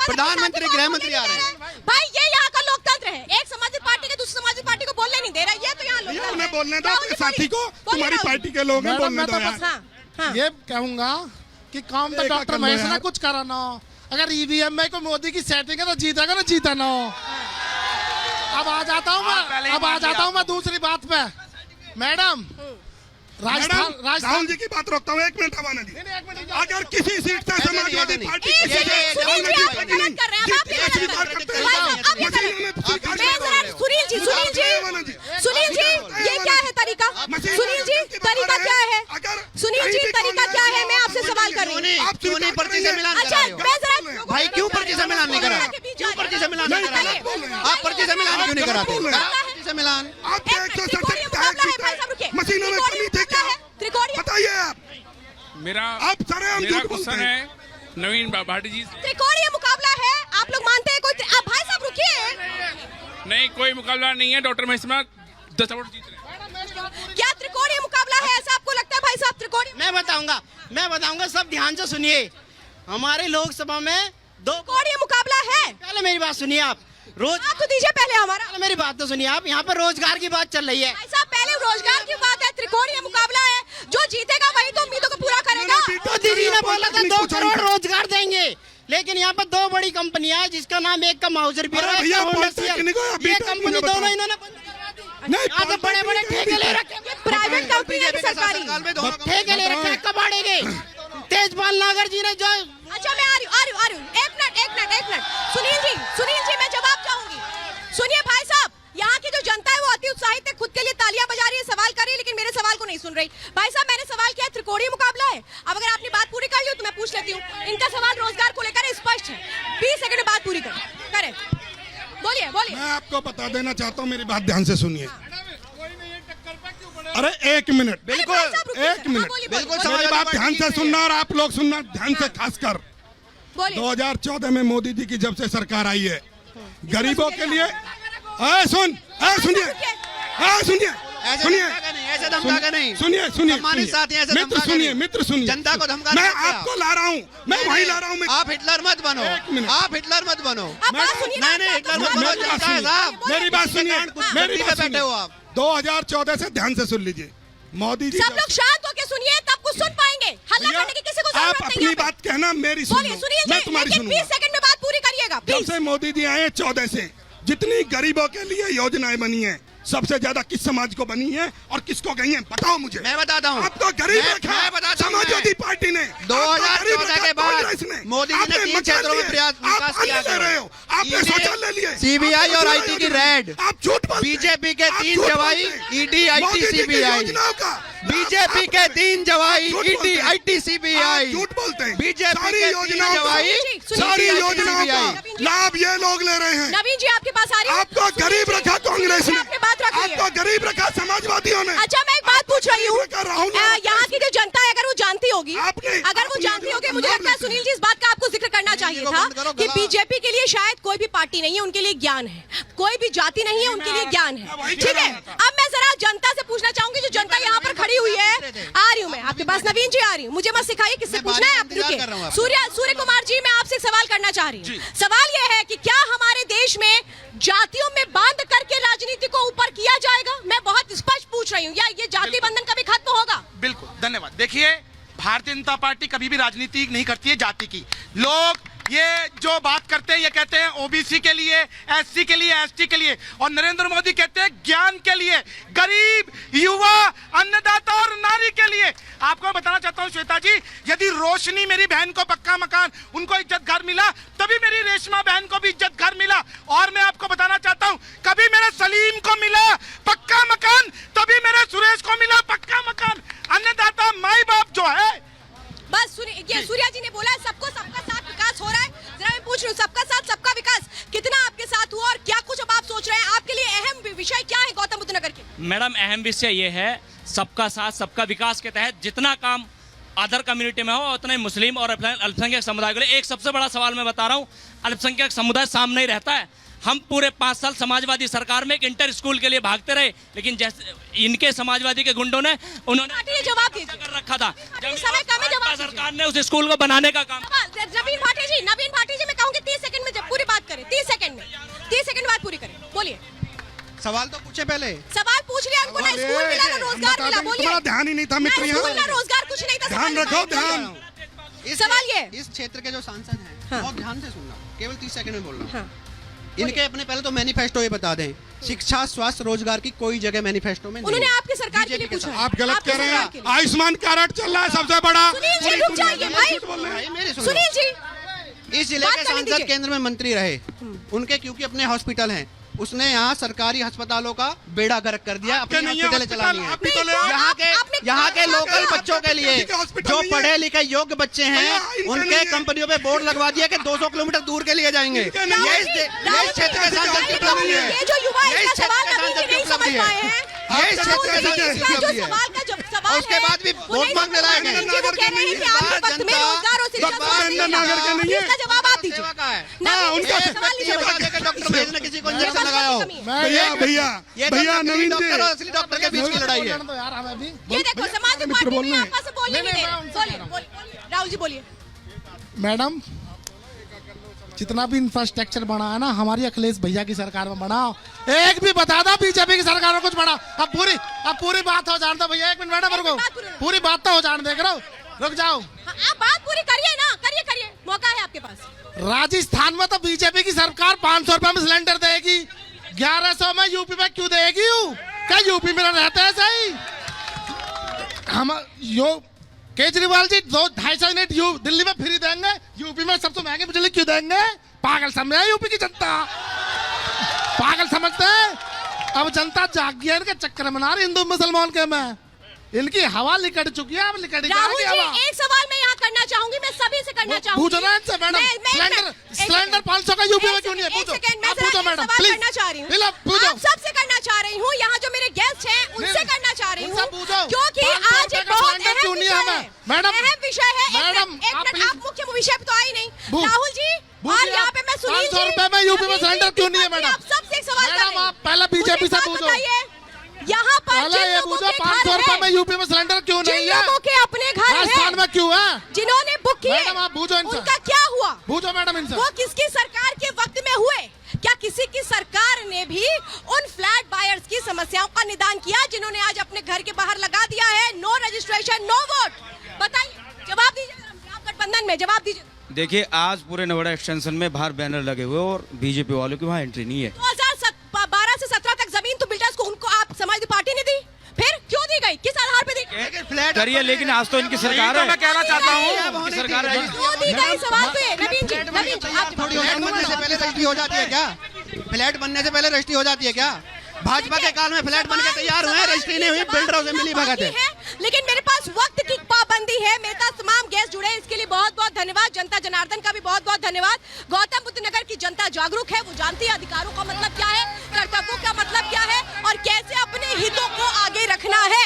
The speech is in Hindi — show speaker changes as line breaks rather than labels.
प्रधानमंत्री गृह मंत्री आ रहे हैं।
भाई ये यहाँ का लोकतंत्र है, एक समाजवादी पार्टी के दूसरी समाजवादी पार्टी को बोलने नहीं दे रहा, ये तो यहाँ लोकतंत्र है।
बोलने दो अपने साथी को, तुम्हारी पार्टी के लोग हैं, बोलने दो यार।
ये कहूंगा कि काम तो डॉक्टर महेश ने कुछ करा ना। अगर ईवीएम में कोई मोदी की सेटिंग है तो जीतेगा ना, जीता ना। अब आ जाता हूँ मैं दूसरी बात पे। मैडम
राहुल जी की बात रोकता हूँ, 1 मिनट हवाना जी। अगर किसी सीट से समाजवादी पार्टी
सुनील जी ये क्या है तरीका? सुनील जी तरीका क्या है? सुनील जी तरीका क्या है? मैं आपसे सवाल कर रही हूँ।
आप क्यों नहीं पर्ची से मिलान करा रहे हो? भाई क्यों पर्ची से मिलान नहीं करा? क्यों पर्ची से मिलान नहीं करा? आप पर्ची से मिलान क्यों नहीं कराते? पर्ची से मिलान
मशीनों में कमी थी क्या? बताइए आप।
मेरा क्वेश्चन है नवीन भाटी जी।
त्रिकोणीय मुकाबला है, आप लोग मानते हैं? कोई भाई साहब रुकिए।
नहीं, कोई मुकाबला नहीं है। डॉक्टर महेश 10 वोट जीत रहे।
क्या त्रिकोणीय मुकाबला है ऐसा आपको लगता है भाई साहब? त्रिकोणीय
मैं बताऊंगा, सब ध्यान से सुनिए। हमारे लोकसभा में 2
त्रिकोणीय मुकाबला है।
पहले मेरी बात सुनिए आप।
आप तो दीजिए पहले हमारा।
मेरी बात तो सुनिए आप। यहाँ पर रोजगार की बात चल रही है।
भाई साहब पहले रोजगार की बात है, त्रिकोणीय मुकाबला है। जो जीतेगा वही तो उम्मीदों को पूरा करेगा।
तो दीदी ने बोला था 2 करोड़ रोजगार देंगे, लेकिन यहाँ पर 2 बड़ी कंपनियां हैं, जिसका नाम एक का माउजर भी है, ये कंपनी दोनों इन्होंने यहाँ पे बड़े-बड़े ठेके ले रखे।
प्राइवेट कंपनी है सरकारी,
ठेके ले रखे। कबाड़े के तेजपाल नागर जी ने जो।
अच्छा मैं आ रही हूँ। एक मिनट सुनील जी मैं जवाब चाहूंगी। सुनिए भाई साहब, यहाँ की जो जनता है वो अति उत्साहित है, खुद के लिए तालियां बजा रही है, सवाल कर रही है, लेकिन मेरे सवाल को नहीं सुन रही। भाई साहब मैंने सवाल किया त्रिकोणीय मुकाबला है। अब अगर आपने बात पूरी कर ली तो मैं पूछ लेती हूँ। इनका सवाल रोजगार को लेकर स्पष्ट है। 20 सेकंड में बात पूरी करें। बोलिए।
मैं आपको बता देना चाहता हूँ, मेरी बात ध्यान से सुनिए। अरे 1 मिनट, बिल्कुल 1 मिनट, बिल्कुल मेरी बात ध्यान से सुनना और आप लोग सुनना ध्यान से। खासकर 2014 में मोदी जी की जब से सरकार आई है, गरीबों के लिए मित्र सुनिए,
जनता को धमकाने
मैं आपको ला रहा हूँ, मैं वही ला रहा हूँ।
आप हिटलर मत बनो, आप हिटलर मत बनो।
नहीं हिटलर मत बनो। मेरी बात सुनिए, मेरी बात बैठे हो आप। 2014 से ध्यान से सुन लीजिए। मोदी जी
सब लोग शांत होकर सुनिए, तब कुछ सुन पाएंगे। हल्ला करने की किसी को जरूरत नहीं है।
आप अपनी बात कहना, मेरी सुनिए। मैं तुम्हारी सुनूंगा।
20 सेकंड में बात पूरी करिएगा।
जब से मोदी जी आए 14 से जितनी गरीबों के लिए योजनाएं बनी हैं, सबसे ज्यादा किस समाज को बनी है और किसको गई है? बताओ मुझे।
मैं बताता हूँ।
आपको गरीब रखा समाजवादी पार्टी ने।
2014 के बाद मोदी जी ने 3 क्षेत्रों में प्रयास विकास किया है।
आपने शौचालय लिए,
सीबीआई और आईटी की रेड।
आप झूठ बोलते हैं।
बीजेपी के 3 जवाई ईडी आईटी सीबीआई। बीजेपी के 3 जवाई ईडी आईटी सीबीआई।
झूठ बोलते हैं।
बीजेपी के 3 जवाई
सारी योजनाओं का लाभ ये लोग ले रहे हैं।
नवीन जी आपके पास आ रही हूं।
आपको गरीब रखा कांग्रेस ने, आपको गरीब रखा समाजवादियों ने।
अच्छा मैं एक बात पूछ रही हूँ, यहाँ की जो जनता है अगर वो जानती होगी, मुझे लगता है सुनील जी इस बात का आपको जिक्र करना चाहिए था कि बीजेपी के लिए शायद कोई भी पार्टी नहीं है, उनके लिए ज्ञान है। कोई भी जाति नहीं है, उनके लिए ज्ञान है। ठीक है, अब मैं जरा जनता से पूछना चाहूंगी, जो जनता यहाँ पर खड़ी हुई है। आ रही हूँ मैं आपके पास। नवीन जी आ रही हूँ, मुझे मत सिखाइए किससे पूछना है। आप रुकिए। सूर्य कुमार जी, मैं आपसे सवाल करना चाह रही हूँ। सवाल ये है कि क्या हमारे देश में जातियों में बांध करके राजनीति को ऊपर किया जाएगा? मैं बहुत स्पष्ट पूछ रही हूँ, या ये जाति बंधन कभी खत्म होगा?
बिल्कुल, धन्यवाद। देखिए, भारतीय जनता पार्टी कभी भी राजनीति नहीं करती है जाति की। लोग ये जो बात करते हैं, ये कहते हैं ओबीसी के लिए, एससी के लिए, एसटी के लिए, और नरेंद्र मोदी कहते हैं ज्ञान के लिए, गरीब, युवा, अन्नदाता और नारी के लिए। आपको बताना चाहता हूं श्वेता जी, यदि रोशनी मेरी बहन को पक्का मकान, उनको इज्जत घर मिला, तभी मेरी रेशमा बहन को भी इज्जत घर मिला। और मैं आपको बताना चाहता हूं, कभी मेरे सलीम को मिला पक्का मकान, तभी मेरे सुरेश को मिला पक्का मकान। अन्नदाता माई बाप जो है।
बस सुनिए, ये सूर्या जी ने बोला है सबको सबका साथ विकास हो रहा है। जरा मैं पूछ रही हूँ, सबका साथ सबका विकास कितना आपके साथ हुआ और क्या कुछ अब आप सोच रहे हैं? आपके लिए अहम विषय क्या है गौतम बुद्ध नगर के?
मैडम अहम विषय ये है, सबका साथ सबका विकास के तहत जितना काम अदर कम्युनिटी में हो उतना ही मुस्लिम और अल्पसंख्यक समुदाय के लिए। एक सबसे बड़ा सवाल मैं बता रहा हूँ, अल्पसंख्यक समुदाय सामने ही रहता है। हम पूरे 5 साल समाजवादी सरकार में एक इंटर स्कूल के लिए भागते रहे, लेकिन जैसे इनके समाजवादी के गुंडों ने उन्होंने
जवाब
कर रखा था।
समय कम है, जवाब
सरकार ने उस स्कूल को बनाने का काम।
नवीन भाटी जी मैं कहूँगी 30 सेकंड बोलिए।
सवाल तो पूछे पहले।
सवाल पूछ लिया उनको, ना स्कूल मिला ना रोजगार मिला। बोलिए।
तुम्हारा ध्यान ही नहीं था मित्र
ना स्कूल ना
यहाँ।
रोजगार, कुछ नहीं था।
ध्यान रखो, ध्यान।
सवाल ये, इस क्षेत्र के जो सांसद हैं,
हाँ।
बहुत ध्यान से सुनना, केवल 30 सेकंड में बोलना।
हाँ।
इनके अपने पहले तो मैनिफेस्टो ये बता दें, शिक्षा, स्वास्थ्य, रोजगार की कोई जगह मैनिफेस्टो में नहीं
उन्होंने
है।
आपकी सरकार के लिए
बीजेपी के
पूछा।
साथ।
आप गलत
आपकी
कह रहे
सरकार के
हैं।
लिए।
आयुष्मान कार्ड चल रहा है सबसे बड़ा।
सुनील जी रुक जाइए भाई।
मेरी सुनो।
सुनील जी
इस जिले
बात
के
करने
सांसद
दीजिए।
केंद्र में मंत्री रहे, उनके क्योंकि अपने हॉस्पिटल हैं, उसने यहाँ सरकारी अस्पतालों का बेड़ा गर्क कर दिया, अपनी
नहीं है
हॉस्पिटल चलानी है।
आप भी तो ले
नहीं,
यहाँ
आपने
के लोकल
आप-
बच्चों के लिए
किसी के हॉस्पिटल
जो
नहीं है।
पढ़े लिखे योग्य बच्चे हैं,
भैया, इनके
उनके
नहीं है।
कंपनियों पे बोर्ड लगवा दिया कि 200 किलोमीटर दूर के लिए जाएंगे।
इनके नहीं
ये
है।
इस क्षेत्र के सांसद की उपलब्धि है।
ये जो युवा
ये इस
इसका
क्षेत्र
सवाल
के
अभी
सांसद
भी
की
नहीं समझ
उपलब्धि है।
पाए हैं।
ये इस क्षेत्र के
राहुल जी,
सांसद की
इसका जो
उपलब्धि है।
सवाल का जब सवाल
और उसके
है,
बाद भी
वो
वोट
नहीं
मांगने
समझ
लायक
पाए।
है।
जी, वो कह रहे हैं कि आपके वक्त में रोजगार और शिक्षा स्वास्थ्य नहीं था।
नहीं है।
इसका जवाब आप दीजिए।
सेवा का है।
नवीन जी,
उनका
इसका सवाल नहीं समझ पाए।
डॉक्टर महेश ने किसी को
ये
इंजेक्शन
बस
लगाया हो।
कमी है।
भैया
ये तो
भैया
नकली
नवीन
डॉक्टर और
जी,
असली डॉक्टर के बीच की लड़ाई है।
तो यार हमें भी
ये देखो समाजवादी
मित्र
पार्टी
बोल
में
रहे हैं।
आपस में बोलने नहीं दे रहे। बोलिए बोलिए राहुल जी बोलिए।
मैडम, जितना भी इंफ्रास्ट्रक्चर बना है ना, हमारी अखिलेश भैया की सरकार में बना। एक भी बता दो बीजेपी की सरकार में कुछ बना। अब पूरी बात हो जान दो भैया। एक मिनट मैडम रुको, पूरी बात तो हो जान देख रहे हो। रुक जाओ,
हाँ, आप बात पूरी करिए ना, करिए मौका है आपके पास।
राजस्थान में तो बीजेपी की सरकार 500 रुपए में सिलेंडर देगी, 1100 में यूपी में क्यों देगी? क्या यूपी में रहते हैं सही? हम केजरीवाल जी 2-2.5 यूनिट दिल्ली में फ्री देंगे, यूपी में सबसे महंगी बिजली क्यों देंगे? पागल समझे यूपी की जनता, पागल समझते हैं। अब जनता जाग गया इनके चक्कर में ना रही हिंदू मुसलमान के में। इनकी हवा लिकट चुकी है, अब लिकट
राहुल
जाएगी हवा।
जी एक सवाल मैं यहाँ करना चाहूंगी, मैं सभी से करना चाहूंगी।
पूछो ना इनसे मैडम, सिलेंडर 500 का यूपी में क्यों नहीं है? पूछो, आप पूछो मैडम प्लीज।
करना चाह रही हूँ,
पूछो,
आप सबसे करना चाह रही हूँ। यहाँ जो मेरे गेस्ट हैं उनसे करना चाह रही हूँ,
उनसे पूछो।
क्योंकि
500
आज
रुपए
एक
का
बहुत
सिलेंडर
अहम
क्यों नहीं
विषय
है
है।
हमें? मैडम,
अहम विषय है।
मैडम,
एक
आप
मिनट, आप मुख्य विषय पे तो आई नहीं। राहुल जी, और
पूछिए
यहाँ
आप,
पे मैं सुनील
500 रुपए में यूपी में सिलेंडर क्यों नहीं है मैडम?
आप सबसे एक सवाल कर
मैडम,
रही हूँ।
आप पहले बीजेपी से
मुझे
पूछो।
बात बताइए, यहाँ पर
पहले
जिन
ये
लोगों
पूछो
के
500
घर
रुपए
हैं,
में यूपी में सिलेंडर क्यों
जिन
नहीं है?
लोगों के अपने घर
राजस्थान
हैं,
में क्यों है?
जिन्होंने बुक किए,
मैडम, आप पूछो इनसे।
उनका क्या हुआ?
पूछो मैडम इनसे।
वो किसकी सरकार के वक्त में हुए? क्या किसी की सरकार ने भी उन फ्लैट बायर्स की समस्याओं का निदान किया जिन्होंने आज अपने घर के बाहर लगा दिया है नो रजिस्ट्रेशन नो वोट? बताइए, जवाब दीजिए। आप गठबंधन में जवाब दीजिए।
देखिए, आज पूरे नोएडा एक्सटेंशन में बाहर बैनर लगे हुए और बीजेपी वालों की वहाँ एंट्री नहीं है।
2012 से 17 तक जमीन तो बिल्डर्स को उनको आप समाजवादी पार्टी ने दी, फिर क्यों दी गई? किस आधार पे दी?
फ्लैट
करिए, लेकिन आज तो इनकी सरकार है।
मैं कहना चाहता हूँ
इनकी सरकार है।
क्यों दी गई? सवाल तो ये नवीन जी, आप
थोड़ी बनने से पहले रजिस्ट्री हो जाती है क्या? फ्लैट बनने से पहले रजिस्ट्री हो जाती है क्या? भाजपा के काल में फ्लैट बन के तैयार हुए, रजिस्ट्री नहीं हुई, बिल्डरों से मिली भगत है।
लेकिन मेरे पास वक्त की पाबंदी है। मेरे साथ तमाम गेस्ट जुड़े हैं, इसके लिए बहुत बहुत धन्यवाद। जनता जनार्दन का भी बहुत बहुत धन्यवाद। गौतम बुद्ध नगर की जनता जागरूक है, वो जानती है अधिकारों का मतलब क्या है, कर्तव्यों का मतलब क्या है और कैसे अपने हितों को आगे रखना है।